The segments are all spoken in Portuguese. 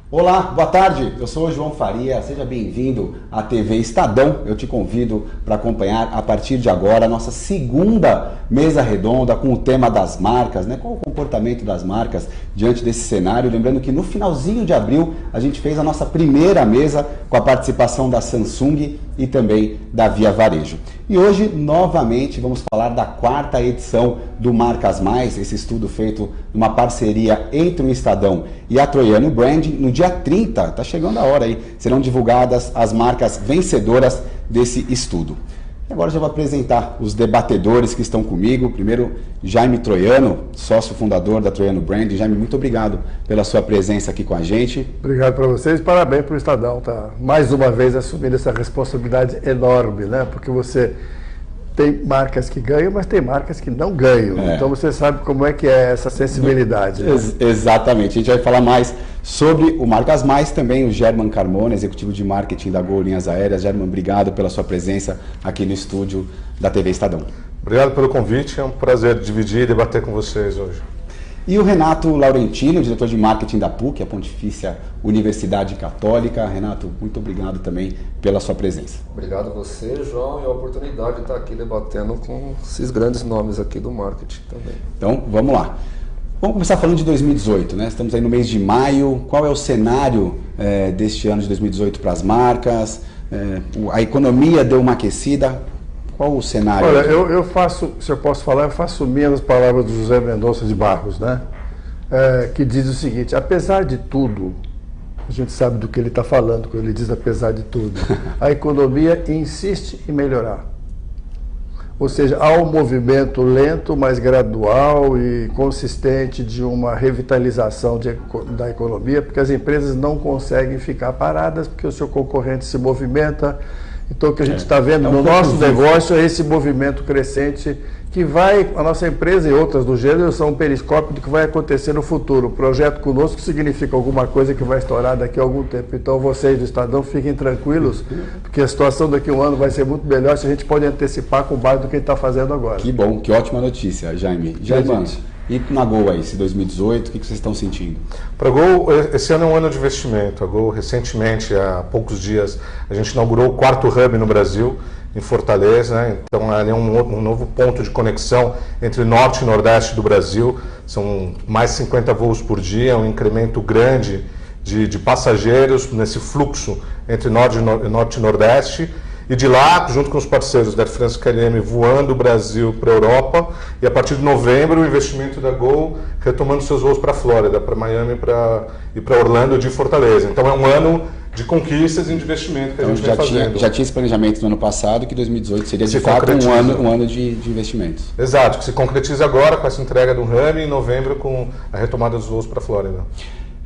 Olá, boa tarde, eu sou o João Faria, seja bem-vindo à TV Estadão. Eu te convido para acompanhar a partir de agora a nossa segunda mesa redonda com o tema das marcas, né? Qual o comportamento das marcas diante desse cenário? Lembrando que no finalzinho de abril a gente fez a nossa primeira mesa com a participação da Samsung e também da Via Varejo. E hoje, novamente, vamos falar da quarta edição do Marcas Mais, esse estudo feito numa parceria entre o Estadão e a Troiano Branding. No dia 30, tá chegando a hora aí, serão divulgadas as marcas vencedoras desse estudo. E agora já vou apresentar os debatedores que estão comigo. Primeiro, Jaime Troiano, sócio fundador da Troiano Branding. Jaime, muito obrigado pela sua presença aqui com a gente. Obrigado para vocês, parabéns para o Estadão, tá mais uma vez assumindo essa responsabilidade enorme, né? Porque você tem marcas que ganham, mas tem marcas que não ganham. Então você sabe como é que é essa sensibilidade. Né? Exatamente. A gente vai falar mais sobre o Marcas Mais, também o German Carmona, executivo de marketing da Gol Linhas Aéreas. German, obrigado pela sua presença aqui no estúdio da TV Estadão. Obrigado pelo convite, é um prazer dividir e debater com vocês hoje. E o Renato Laurentino, diretor de marketing da PUC, a Pontifícia Universidade Católica. Renato, muito obrigado também pela sua presença. Obrigado a você, João, e a oportunidade de estar aqui debatendo com esses grandes nomes aqui do marketing também. Então, vamos lá. Vamos começar falando de 2018, né? Estamos aí no mês de maio. Qual é o cenário deste ano de 2018 para as marcas? A economia deu uma aquecida. Qual o cenário? Olha, eu faço, se eu posso falar, eu faço minhas as palavras do José Mendonça de Barros, né? Que diz o seguinte: apesar de tudo, a gente sabe do que ele está falando quando ele diz apesar de tudo, a economia insiste em melhorar. Ou seja, há um movimento lento, mas gradual e consistente de uma revitalização da economia, porque as empresas não conseguem ficar paradas, porque o seu concorrente se movimenta. Então, o que a gente está vendo no nosso negócio é esse movimento crescente que vai, a nossa empresa e outras do gênero são um periscópio do que vai acontecer no futuro. O projeto conosco significa alguma coisa que vai estourar daqui a algum tempo. Então, vocês do Estadão fiquem tranquilos, porque a situação daqui a um ano vai ser muito melhor se a gente pode antecipar com base do que a gente está fazendo agora. Que bom, que ótima notícia, Jaime. Jaime, e na Gol aí, esse 2018, o que vocês estão sentindo? Para a Gol, esse ano é um ano de investimento. A Gol, recentemente, há poucos dias, a gente inaugurou o quarto hub no Brasil, em Fortaleza, né? Então ali é um novo ponto de conexão entre norte e nordeste do Brasil. São mais 50 voos por dia, um incremento grande de passageiros nesse fluxo entre norte e nordeste. E de lá, junto com os parceiros da Air France KLM voando o Brasil para a Europa, e a partir de novembro o investimento da Gol retomando seus voos para a Flórida, para Miami e para Orlando de Fortaleza. Então é um ano de conquistas e de investimento que a gente vem fazendo. Já tinha esse planejamento no ano passado, que 2018 seria de fato um ano de investimentos. Exato, que se concretiza agora com essa entrega do RAM e em novembro com a retomada dos voos para a Flórida.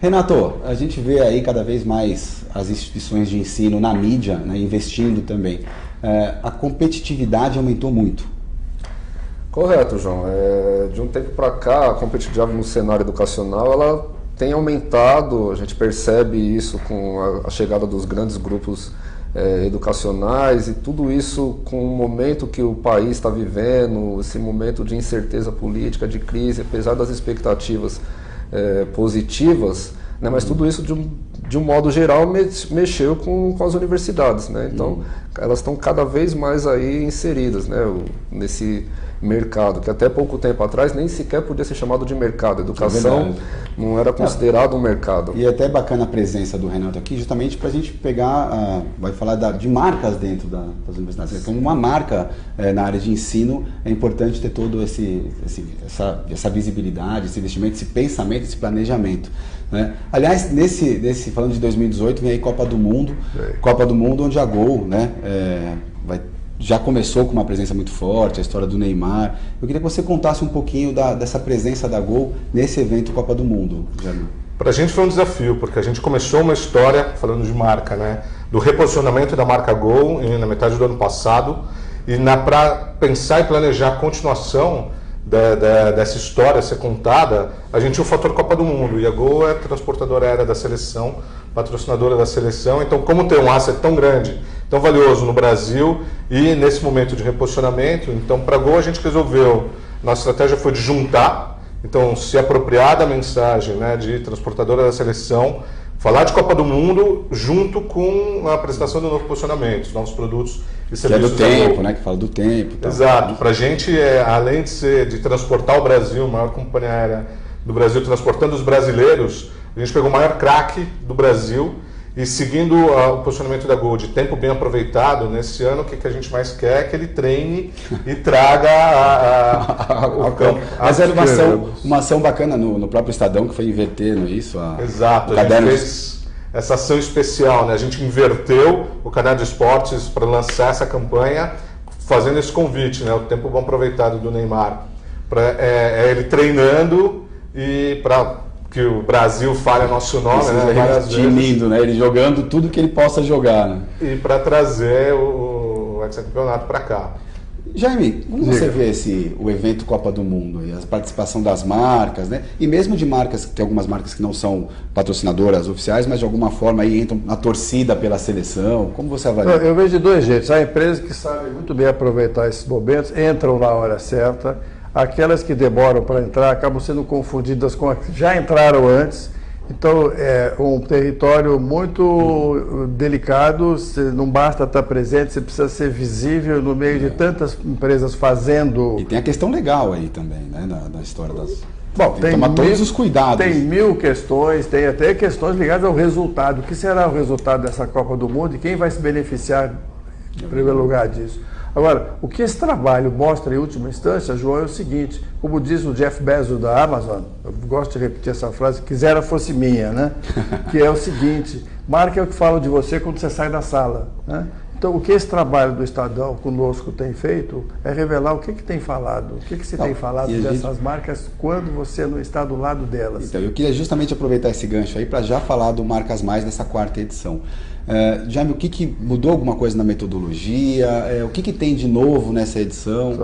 Renato, a gente vê aí cada vez mais as instituições de ensino na mídia, né, investindo também. A competitividade aumentou muito. Correto, João. De um tempo para cá, a competitividade no cenário educacional ela tem aumentado. A gente percebe isso com a chegada dos grandes grupos educacionais e tudo isso com o momento que o país está vivendo, esse momento de incerteza política, de crise, apesar das expectativas positivas, né? Mas tudo isso de um modo geral mexeu com as universidades, né? Então elas estão cada vez mais aí inseridas, né? Nesse mercado, que até pouco tempo atrás nem sequer podia ser chamado de mercado. Educação não era considerado um mercado. E é até bacana a presença do Renato aqui, justamente para a gente pegar, vai falar de marcas dentro das universidades. Então, uma marca na área de ensino, é importante ter todo essa visibilidade, esse investimento, esse pensamento, esse planejamento. Né? Aliás, falando de 2018, vem aí Copa do Mundo, onde a Gol, né, já começou com uma presença muito forte, a história do Neymar. Eu queria que você contasse um pouquinho dessa presença da Gol nesse evento Copa do Mundo, Jaime. Para a gente foi um desafio, porque a gente começou uma história, falando de marca, né, do reposicionamento da marca Gol na metade do ano passado, e para pensar e planejar a continuação dessa história ser contada, a gente tinha o fator Copa do Mundo, e a Gol é transportadora aérea da seleção, patrocinadora da seleção. Então, como ter um asset tão grande, tão valioso no Brasil e nesse momento de reposicionamento, então para a Gol a gente resolveu, nossa estratégia foi de juntar, então se apropriar da mensagem, né, de transportadora da seleção falar de Copa do Mundo junto com a apresentação do novo posicionamento, os novos produtos e Que é do serviços da tempo, Gol. né? Que fala do tempo. e tal. Exato. Para a gente, além de transportar o Brasil, a maior companhia aérea do Brasil, transportando os brasileiros, a gente pegou o maior craque do Brasil e seguindo o posicionamento da Gol de tempo bem aproveitado, nesse ano o que a gente mais quer é que ele treine e traga o campo. Mas era uma ação bacana no próprio Estadão, que foi invertendo isso. Exato, a gente fez essa ação especial, né? A gente inverteu o canal de esportes para lançar essa campanha, fazendo esse convite, né? O tempo bom aproveitado do Neymar, ele treinando e para que o Brasil fale nosso nome, né? Várias vezes. Lindo, né? Ele jogando tudo que ele possa jogar, né? E para trazer o hexacampeonato para cá. Jaime, como você vê o evento Copa do Mundo e a participação das marcas, né? E mesmo de marcas, tem algumas marcas que não são patrocinadoras oficiais, mas de alguma forma aí entram na torcida pela seleção. Como você avalia? Eu vejo de dois jeitos. Há empresas que sabem muito bem aproveitar esses momentos, entram na hora certa. Aquelas que demoram para entrar acabam sendo confundidas com as que já entraram antes. Então, é um território muito delicado, não basta estar presente, você precisa ser visível no meio de tantas empresas fazendo... E tem a questão legal aí também, né, da história das... Bom, tem que tomar todos os cuidados. Tem 1000 questões, tem até questões ligadas ao resultado. O que será o resultado dessa Copa do Mundo e quem vai se beneficiar, em primeiro lugar, disso? Agora, o que esse trabalho mostra em última instância, João, é o seguinte, como diz o Jeff Bezos da Amazon, eu gosto de repetir essa frase, quisera fosse minha, né? Que é o seguinte, marca é o que fala de você quando você sai da sala, né? Então, o que esse trabalho do Estadão conosco tem feito é revelar o que tem falado, o que se tem falado dessas marcas quando você não está do lado delas. Então, eu queria justamente aproveitar esse gancho aí para já falar do Marcas Mais dessa 4ª edição. Jaime, o que mudou alguma coisa na metodologia? O que tem de novo nessa edição?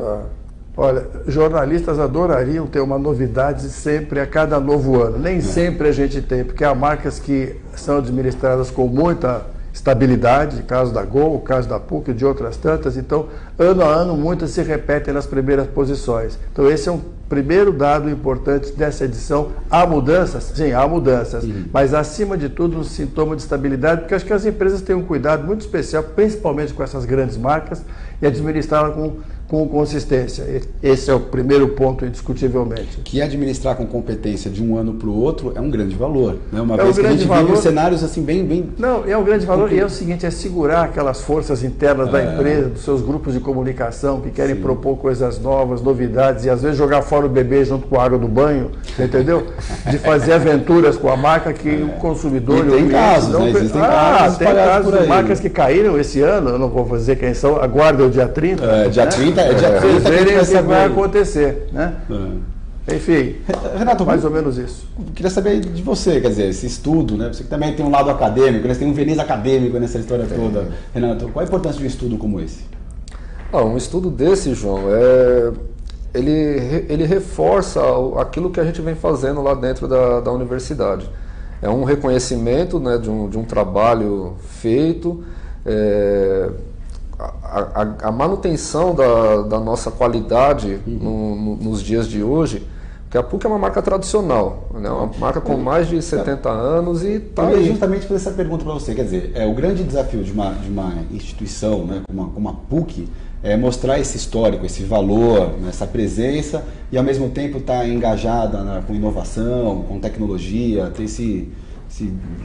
Olha, jornalistas adorariam ter uma novidade sempre a cada novo ano. Nem sempre a gente tem, porque há marcas que são administradas com muita estabilidade, caso da Gol, caso da PUC e de outras tantas. Então, ano a ano, muitas se repetem nas primeiras posições. Então, esse é um primeiro dado importante dessa edição. Há mudanças? Sim, há mudanças. Mas, acima de tudo, um sintoma de estabilidade, porque acho que as empresas têm um cuidado muito especial, principalmente com essas grandes marcas, e administrá-las com consistência. Esse é o primeiro ponto, indiscutivelmente. Que administrar com competência de um ano para o outro é um grande valor, né? Uma vez que a gente vive cenários assim bem... Não, é um grande valor e é o seguinte, é segurar aquelas forças internas da empresa, dos seus grupos de comunicação que querem propor coisas novas, novidades e às vezes jogar fora o bebê junto com a água do banho, entendeu? De fazer aventuras com a marca que o consumidor... E tem casos, né? Existem casos tem casos de marcas que caíram esse ano, eu não vou dizer quem são, aguarda o dia 30. Dia 30 vocês verem o que vai acontecer, né? Enfim, Renato, mais ou menos isso. Queria saber de você, quer dizer, esse estudo, né? Você que também tem um lado acadêmico, né? Você tem um verniz acadêmico nessa história toda. Renato, qual a importância de um estudo como esse? Um estudo desse, João, ele reforça aquilo que a gente vem fazendo lá dentro da universidade. É um reconhecimento, né, de um trabalho feito, a manutenção da nossa qualidade nos dias de hoje, porque a PUC é uma marca tradicional, né? Uma marca com mais de 70 anos e está Eu ia aí. justamente fazer essa pergunta para você, quer dizer, o grande desafio de uma instituição, né, como a PUC, é mostrar esse histórico, esse valor, essa presença e ao mesmo tempo estar engajada com inovação, com tecnologia, ter esse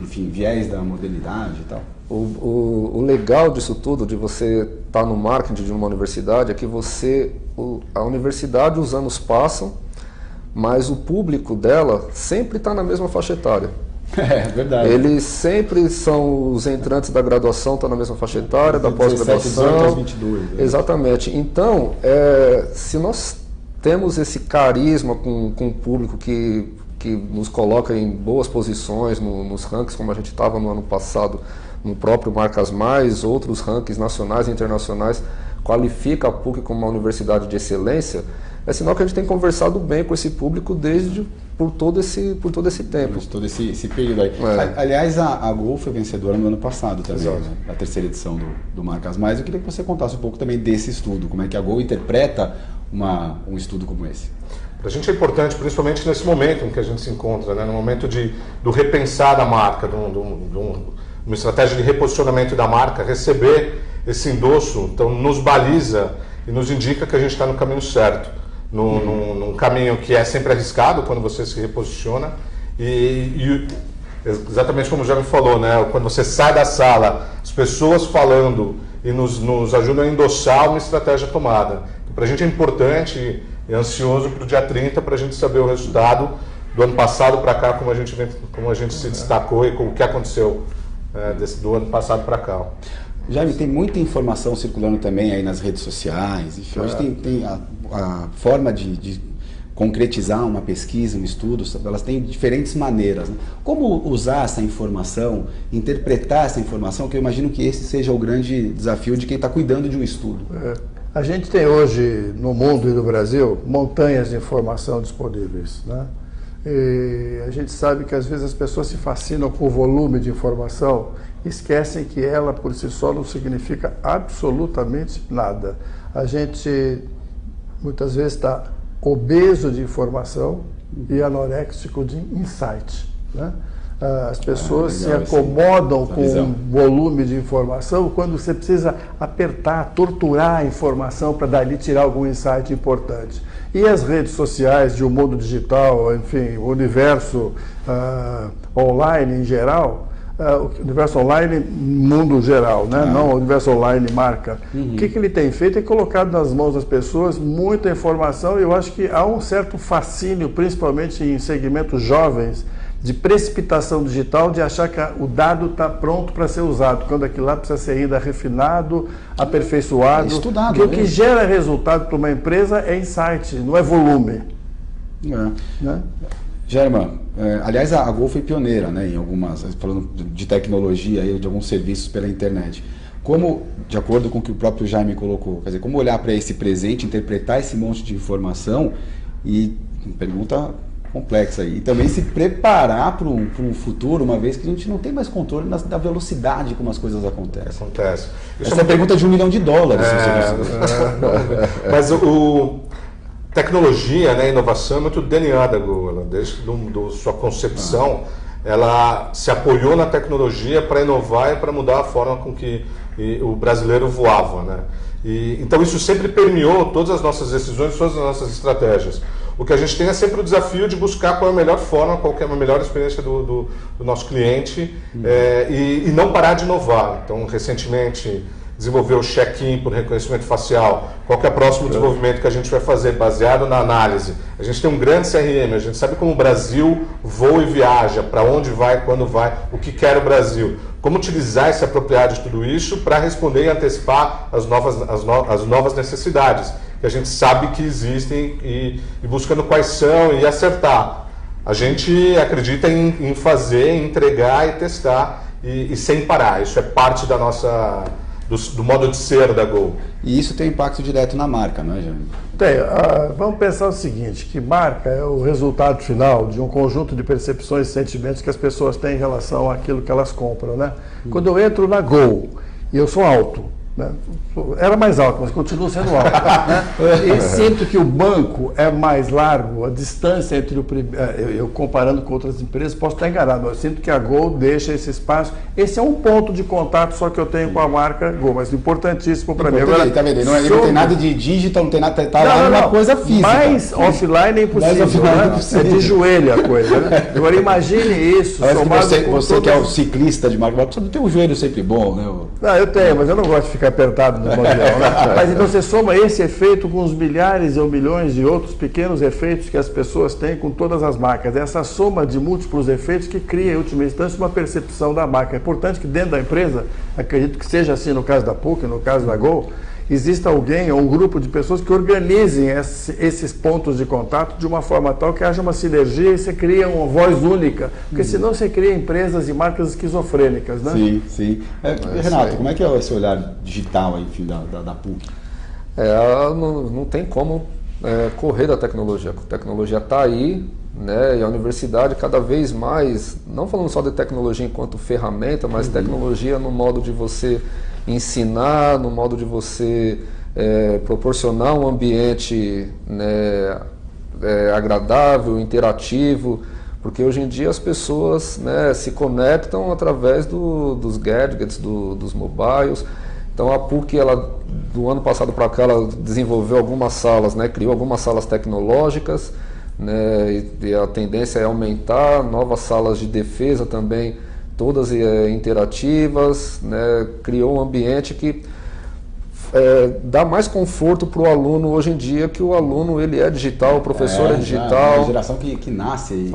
enfim, viés da modernidade e tal. O legal disso tudo, de você estar no marketing de uma universidade, é que a universidade, os anos passam, mas o público dela sempre está na mesma faixa etária. É verdade. Eles sempre são os entrantes da graduação, estão na mesma faixa etária, da pós-graduação. 22, né? Exatamente. Então, se nós temos esse carisma com o público que nos coloca em boas posições nos rankings, como a gente estava no ano passado, no próprio Marcas Mais, outros rankings nacionais e internacionais, qualifica a PUC como uma universidade de excelência, é sinal que a gente tem conversado bem com esse público por todo esse tempo. Todo esse período aí. Aliás, a Gol foi vencedora no ano passado também, né? A 3ª edição do Marcas Mais. Eu queria que você contasse um pouco também desse estudo, como é que a Gol interpreta um estudo como esse? Para a gente é importante, principalmente nesse momento em que a gente se encontra, né? No momento do repensar da marca, uma estratégia de reposicionamento da marca, receber esse endosso, então nos baliza e nos indica que a gente está no caminho certo, num caminho que é sempre arriscado quando você se reposiciona e exatamente como o Jaime falou, né? Quando você sai da sala, as pessoas falando e nos ajudam a endossar uma estratégia tomada. Para a gente é importante e ansioso para o dia 30 para a gente saber o resultado do ano passado para cá, como a gente se destacou e o que aconteceu do ano passado para cá. Jaime, tem muita informação circulando também aí nas redes sociais. Enfim, hoje tem a forma de concretizar uma pesquisa, um estudo, elas têm diferentes maneiras. Né? Como usar essa informação, interpretar essa informação, que eu imagino que esse seja o grande desafio de quem está cuidando de um estudo. A gente tem hoje, no mundo e no Brasil, montanhas de informação disponíveis, né? E a gente sabe que às vezes as pessoas se fascinam com o volume de informação e esquecem que ela por si só não significa absolutamente nada. A gente muitas vezes está obeso de informação e anoréxico de insight, né? As pessoas se acomodam com um volume de informação quando você precisa apertar, torturar a informação para dali tirar algum insight importante. E as redes sociais de um mundo digital, enfim, o universo online em geral, universo online, mundo geral, né? Não o universo online marca. O que ele tem feito é colocado nas mãos das pessoas muita informação e eu acho que há um certo fascínio, principalmente em segmentos jovens, de precipitação digital, de achar que o dado está pronto para ser usado, quando aquilo lá precisa ser ainda refinado, aperfeiçoado. Estudado. Porque o que gera resultado para uma empresa é insight, não é volume. Né? German, aliás, a Gol foi pioneira, né, em algumas, falando de tecnologia, de alguns serviços pela internet. Como, de acordo com o que o próprio Jaime colocou, quer dizer, como olhar para esse presente, interpretar esse monte de informação e, pergunta complexa aí, e também se preparar para um futuro, uma vez que a gente não tem mais controle da velocidade como as coisas acontecem. Essa é a pergunta de $1 milhão. Mas tecnologia, né, inovação é muito DNA da Gol. Desde sua concepção, ela se apoiou na tecnologia para inovar e para mudar a forma com que o brasileiro voava, né? Então isso sempre permeou todas as nossas decisões, todas as nossas estratégias. O que a gente tem é sempre o desafio de buscar qual é a melhor forma, qual é a melhor experiência do nosso cliente e não parar de inovar. Então, recentemente, desenvolveu o check-in por reconhecimento facial. Qual que é o próximo desenvolvimento que a gente vai fazer baseado na análise? A gente tem um grande CRM, a gente sabe como o Brasil voa e viaja, para onde vai, quando vai, o que quer o Brasil. Como utilizar e se apropriar de tudo isso para responder e antecipar as novas necessidades que a gente sabe que existem e buscando quais são e acertar. A gente acredita em fazer, entregar e testar e sem parar. Isso é parte da do modo de ser da Gol. E isso tem impacto direto na marca, não é, Jaime? Tem. Vamos pensar o seguinte, que marca é o resultado final de um conjunto de percepções e sentimentos que as pessoas têm em relação àquilo que elas compram, né? Quando eu entro na Gol e eu sou alto, né? Era mais alto, mas continuo sendo alto, né? E sinto que o banco é mais largo, a distância entre eu comparando com outras empresas, posso estar enganado, mas eu sinto que a Gol deixa esse espaço. Esse é um ponto de contato só que eu tenho com a marca Gol, mas importantíssimo para mim. Agora, tá vendo? Não tem nada de digital, não tem nada, lá uma coisa física. Mais offline é impossível, é de joelho a coisa, né? Agora imagine isso. Você que é o ciclista de marca, você não tem um joelho sempre bom, né? Não, eu tenho, mas eu não gosto de ficar apertado no modelo, né? Mas então você soma esse efeito com os milhares ou milhões de outros pequenos efeitos que as pessoas têm com todas as marcas. Essa soma de múltiplos efeitos que cria, em última instância, uma percepção da marca. É importante que dentro da empresa, acredito que seja assim no caso da PUC, no caso da Gol, exista alguém ou um grupo de pessoas que organizem esses pontos de contato de uma forma tal que haja uma sinergia e você cria uma voz única, porque senão você cria empresas e marcas esquizofrênicas, né? Sim, sim. Renato, como é que é esse olhar digital, enfim, da PUC? Não tem como correr da tecnologia. A tecnologia está aí, né? E a universidade cada vez mais, não falando só de tecnologia enquanto ferramenta, mas tecnologia no modo de você ensinar, no modo de você proporcionar um ambiente, né, agradável, interativo, porque hoje em dia as pessoas, né, se conectam através dos gadgets, dos mobiles. Então a PUC, do ano passado para cá, ela desenvolveu algumas salas, né, criou algumas salas tecnológicas, né, e a tendência é aumentar, novas salas de defesa também, todas interativas, né, criou um ambiente que dá mais conforto para o aluno hoje em dia, que o aluno ele é digital, o professor é digital. É uma geração que nasce.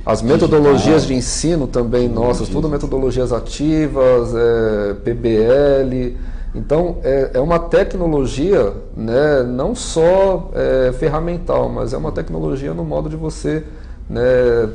As metodologias de ensino também nossas, tudo metodologias ativas, PBL. Então é uma tecnologia, né, não só ferramental, mas é uma tecnologia no modo de você, né,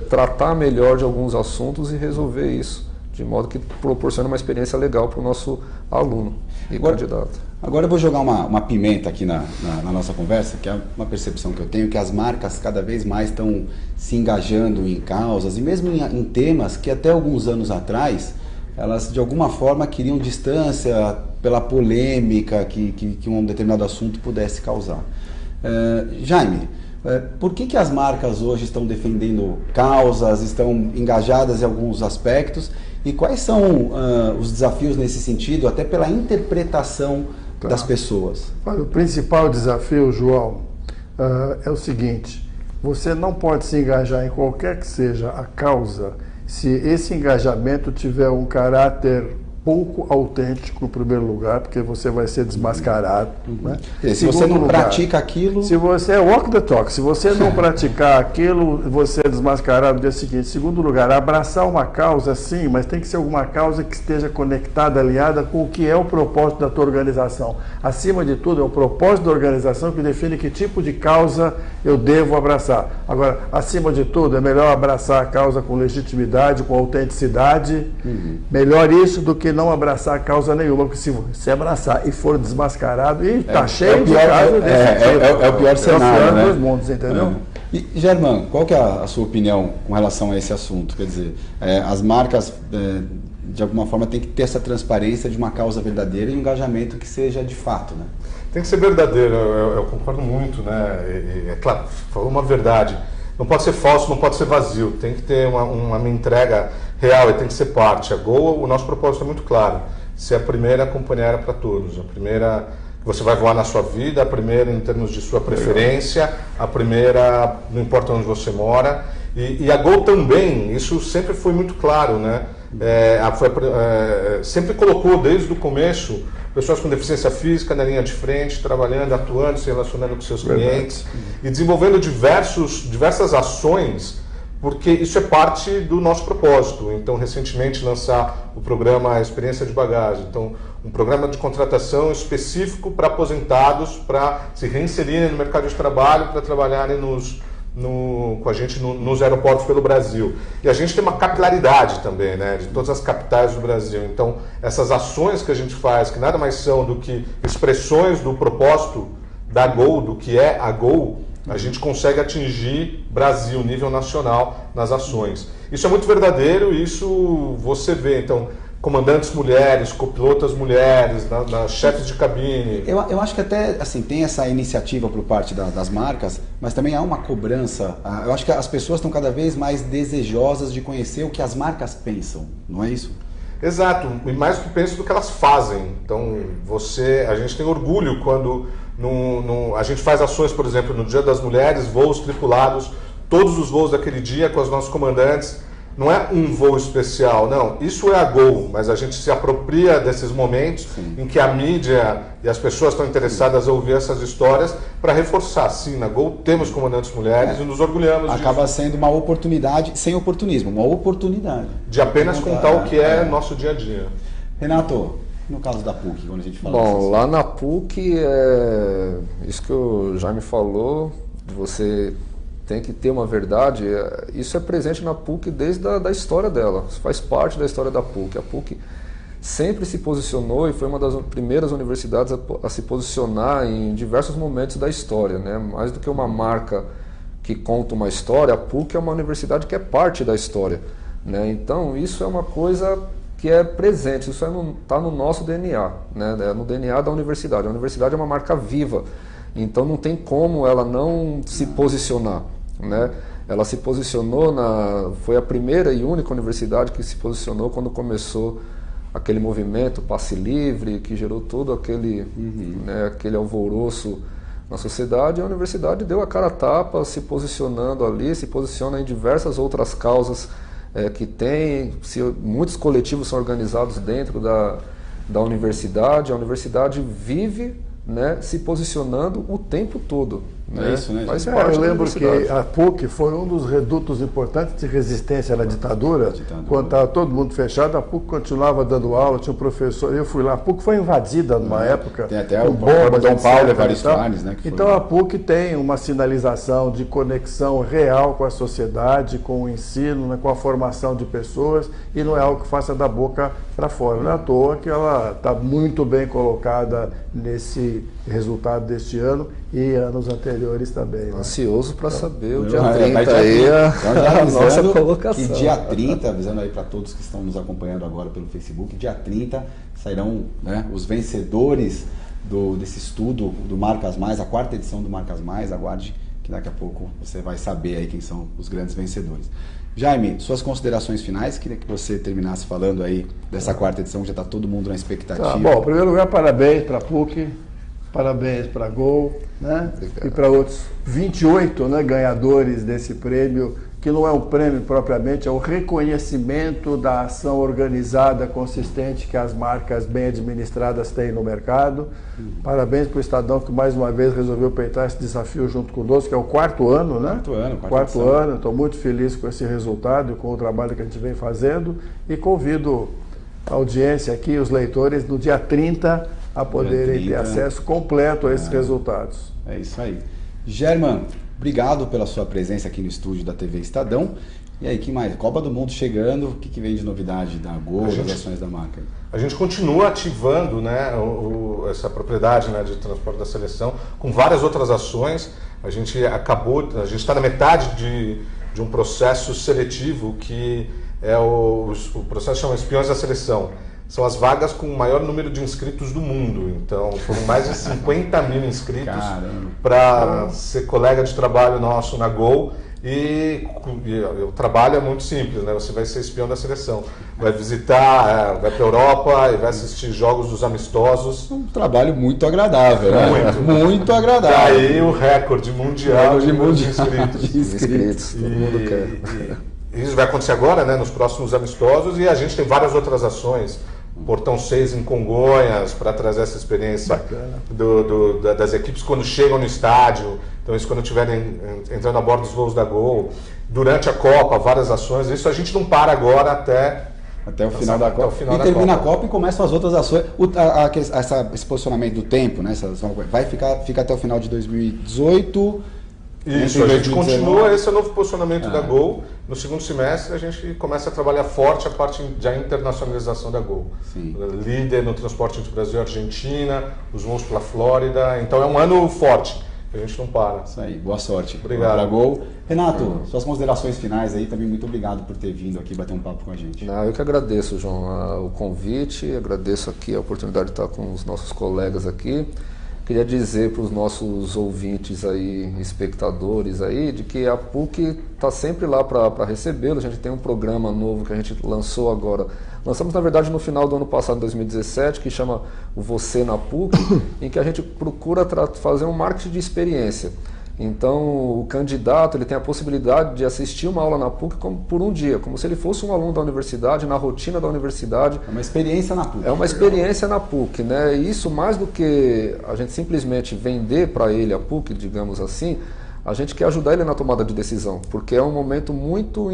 tratar melhor de alguns assuntos e resolver isso, de modo que proporciona uma experiência legal para o nosso aluno e candidato. Agora eu vou jogar uma pimenta aqui na nossa conversa, que é uma percepção que eu tenho, que as marcas cada vez mais estão se engajando em causas e mesmo em temas que até alguns anos atrás elas de alguma forma queriam distância pela polêmica que um determinado assunto pudesse causar. Jaime, por que as marcas hoje estão defendendo causas, estão engajadas em alguns aspectos e quais são os desafios nesse sentido, até pela interpretação das pessoas? Olha, o principal desafio, João, é o seguinte: você não pode se engajar em qualquer que seja a causa se esse engajamento tiver um caráter pouco autêntico, em primeiro lugar, porque você vai ser desmascarado. Né? Se você não pratica aquilo... Se você walk the talk, se você não praticar aquilo, você é desmascarado no dia seguinte. Em segundo lugar, abraçar uma causa, sim, mas tem que ser alguma causa que esteja conectada, alinhada com o que é o propósito da tua organização. Acima de tudo, é o propósito da organização que define que tipo de causa eu devo abraçar. Agora, acima de tudo, é melhor abraçar a causa com legitimidade, com autenticidade. Melhor isso do que não abraçar causa nenhuma, porque se você abraçar e for desmascarado, e está cheio de casos desse tipo. É o pior cenário, é o pior dos né? mundos, entendeu? E, Germán, qual que é a sua opinião com relação a esse assunto? Quer dizer, as marcas, de alguma forma, têm que ter essa transparência de uma causa verdadeira e um engajamento que seja de fato, né? Tem que ser verdadeiro, eu concordo muito, né? É claro, falou uma verdade. Não pode ser falso, não pode ser vazio. Tem que ter uma entrega real e tem que ser parte. A Gol, o nosso propósito é muito claro. Ser a primeira companheira para todos. A primeira que você vai voar na sua vida, a primeira em termos de sua preferência, a primeira não importa onde você mora. E a Gol também, isso sempre foi muito claro, né? Sempre colocou desde o começo pessoas com deficiência física na linha de frente, trabalhando, atuando, se relacionando com seus clientes e desenvolvendo diversas ações, porque isso é parte do nosso propósito. Então, recentemente lançar o programa Experiência de Bagagem, então um programa de contratação específico para aposentados, para se reinserirem no mercado de trabalho, para trabalharem com a gente nos aeroportos pelo Brasil. E a gente tem uma capilaridade também, né, de todas as capitais do Brasil. Então, essas ações que a gente faz, que nada mais são do que expressões do propósito da Gol, do que é a Gol, a gente consegue atingir Brasil, nível nacional, nas ações. Isso é muito verdadeiro, isso você vê. Então, comandantes mulheres, copilotas mulheres, chefes de cabine. Eu acho que até assim, tem essa iniciativa por parte das marcas, mas também há uma cobrança. Eu acho que as pessoas estão cada vez mais desejosas de conhecer o que as marcas pensam, não é isso? Exato, e mais do que pensam do que elas fazem. Então, a gente tem orgulho quando a gente faz ações, por exemplo, no Dia das Mulheres, voos tripulados, todos os voos daquele dia com os nossos comandantes. Não é um voo especial, não. Isso é a Gol, mas a gente se apropria desses momentos em que a mídia e as pessoas estão interessadas a ouvir essas histórias para reforçar. Sim, na Gol temos comandantes mulheres e nos orgulhamos Acaba disso. sendo uma oportunidade, sem oportunismo, uma oportunidade. De apenas contar o que é nosso dia a dia. Renato, no caso da PUC, quando a gente fala Bom, lá na PUC, isso que o Jaime falou, de você tem que ter uma verdade, isso é presente na PUC desde a história dela, isso faz parte da história da PUC. A PUC sempre se posicionou e foi uma das primeiras universidades a se posicionar em diversos momentos da história, né? Mais do que uma marca que conta uma história, a PUC é uma universidade que é parte da história, né? Então isso é uma coisa que é presente, isso está no nosso DNA, né? É no DNA da universidade. A universidade é uma marca viva, então não tem como ela não se posicionar, né? Ela se posicionou, foi a primeira e única universidade que se posicionou quando começou aquele movimento Passe Livre, que gerou todo aquele, né, aquele alvoroço na sociedade. A universidade deu a cara a tapa, se posicionando ali, se posiciona em diversas outras causas que tem. Muitos coletivos são organizados dentro da universidade. A universidade vive, né, se posicionando o tempo todo. Né? É isso, né? Faz parte eu da lembro que universidade. a PUC foi um dos redutos importantes de resistência à ditadura. Quando estava todo mundo fechado, a PUC continuava dando aula, tinha um professor, eu fui lá, a PUC foi invadida numa época. Tem até com o bombas, Dom etc, Paulo Evaristo e tal. Arnes, né? Então a PUC tem uma sinalização de conexão real com a sociedade, com o ensino, né, com a formação de pessoas, e não é algo que faça da boca para fora. Não é à toa que ela está muito bem colocada nesse resultado deste ano e anos anteriores também. Né? Ansioso para saber o dia Vai 30 dia aí 30. a Então, já nossa avisando colocação. que dia 30, avisando aí para todos que estão nos acompanhando agora pelo Facebook, dia 30 sairão, né, os vencedores desse estudo do Marcas Mais, a 4ª edição do Marcas Mais. Aguarde que daqui a pouco você vai saber aí quem são os grandes vencedores. Jaime, suas considerações finais, queria que você terminasse falando aí dessa 4ª edição, que já está todo mundo na expectativa. Tá, bom, em primeiro lugar, parabéns para a PUC, parabéns para a Gol, né? Obrigado. E para outros 28, né, ganhadores desse prêmio, que não é um prêmio propriamente, é o reconhecimento da ação organizada, consistente que as marcas bem administradas têm no mercado. Parabéns para o Estadão, que mais uma vez resolveu peitar esse desafio junto conosco, que é o 4º ano, né? Quarto ano, estou muito feliz com esse resultado e com o trabalho que a gente vem fazendo, e convido a audiência aqui, os leitores, no dia 30, a poderem ter acesso completo a esses resultados. É isso aí. German, obrigado pela sua presença aqui no estúdio da TV Estadão. E aí, que mais? Copa do Mundo chegando, o que vem de novidade da Gol, das ações da marca? A gente continua ativando, né, essa propriedade, né, de transporte da seleção com várias outras ações. A gente está na metade de um processo seletivo que é o processo chama Espiões da Seleção. São as vagas com o maior número de inscritos do mundo. Então, foram mais de 50 mil inscritos para ser colega de trabalho nosso na Gol. E o trabalho é muito simples, né? Você vai ser espião da seleção, vai visitar, vai para a Europa e vai assistir jogos dos amistosos. Um trabalho muito agradável, né? Muito agradável. Daí o recorde mundial de inscritos. Todo mundo quer. Isso vai acontecer agora, né, nos próximos amistosos, e a gente tem várias outras ações. Portão 6 em Congonhas, para trazer essa experiência das equipes quando chegam no estádio. Então, isso quando estiverem entrando a bordo dos voos da Gol. Durante a Copa, várias ações. Isso a gente não para agora até o final da Copa. E termina a Copa e começam as outras ações. Esse posicionamento do tempo, né? Fica até o final de 2018. Isso, a gente continua, esse é o novo posicionamento da Gol. No segundo semestre a gente começa a trabalhar forte a parte da internacionalização da Gol. Sim. Líder no transporte entre Brasil e Argentina, os voos para a Flórida. Então é um ano forte, a gente não para. Isso aí, boa sorte. Obrigado. Para a Gol. Renato, suas considerações finais aí, também muito obrigado por ter vindo aqui bater um papo com a gente. Eu que agradeço, João, o convite, agradeço aqui a oportunidade de estar com os nossos colegas aqui. Queria dizer para os nossos ouvintes aí, espectadores aí, de que a PUC está sempre lá para recebê-lo. A gente tem um programa novo que a gente lançou agora. Lançamos, na verdade, no final do ano passado, 2017, que chama o Você na PUC, em que a gente procura fazer um marketing de experiência. Então, o candidato ele tem a possibilidade de assistir uma aula na PUC por um dia, como se ele fosse um aluno da universidade, na rotina da universidade. É uma experiência na PUC. É uma experiência na PUC, né? E isso, mais do que a gente simplesmente vender para ele a PUC, digamos assim, a gente quer ajudar ele na tomada de decisão, porque é um momento muito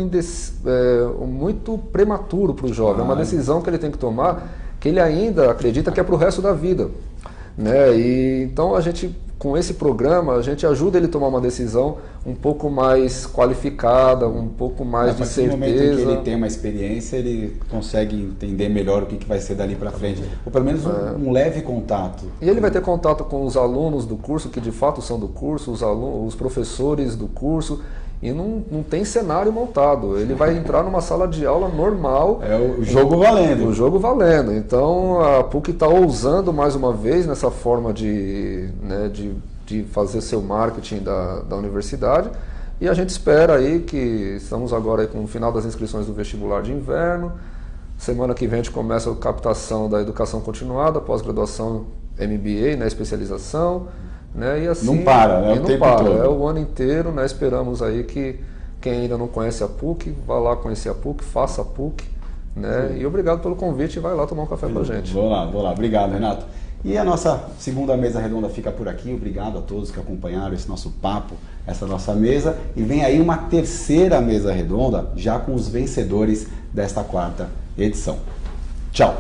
prematuro para o jovem. É uma decisão que ele tem que tomar que ele ainda acredita que é para o resto da vida, né? E então a gente, com esse programa, a gente ajuda ele a tomar uma decisão um pouco mais qualificada, um pouco mais de certeza. No momento em que ele tem uma experiência, ele consegue entender melhor o que vai ser dali para frente, ou pelo menos um leve contato. E ele vai ter contato com os alunos do curso, que de fato são do curso, os professores do curso, e não tem cenário montado. Ele vai entrar numa sala de aula normal. É o jogo valendo. O jogo valendo. Então a PUC está ousando mais uma vez nessa forma de fazer seu marketing da universidade. E a gente espera aí que estamos agora aí com o final das inscrições do vestibular de inverno. Semana que vem a gente começa a captação da educação continuada, pós-graduação MBA, né, especialização. Né, e assim, não para, né? O tempo todo. É o ano inteiro, né? Esperamos aí que quem ainda não conhece a PUC, vá lá conhecer a PUC, faça a PUC. Né? E obrigado pelo convite e vai lá tomar um café com a gente. Vou lá. Obrigado, Renato. E a nossa segunda mesa redonda fica por aqui. Obrigado a todos que acompanharam esse nosso papo, essa nossa mesa. E vem aí uma terceira mesa redonda, já com os vencedores desta quarta edição. Tchau!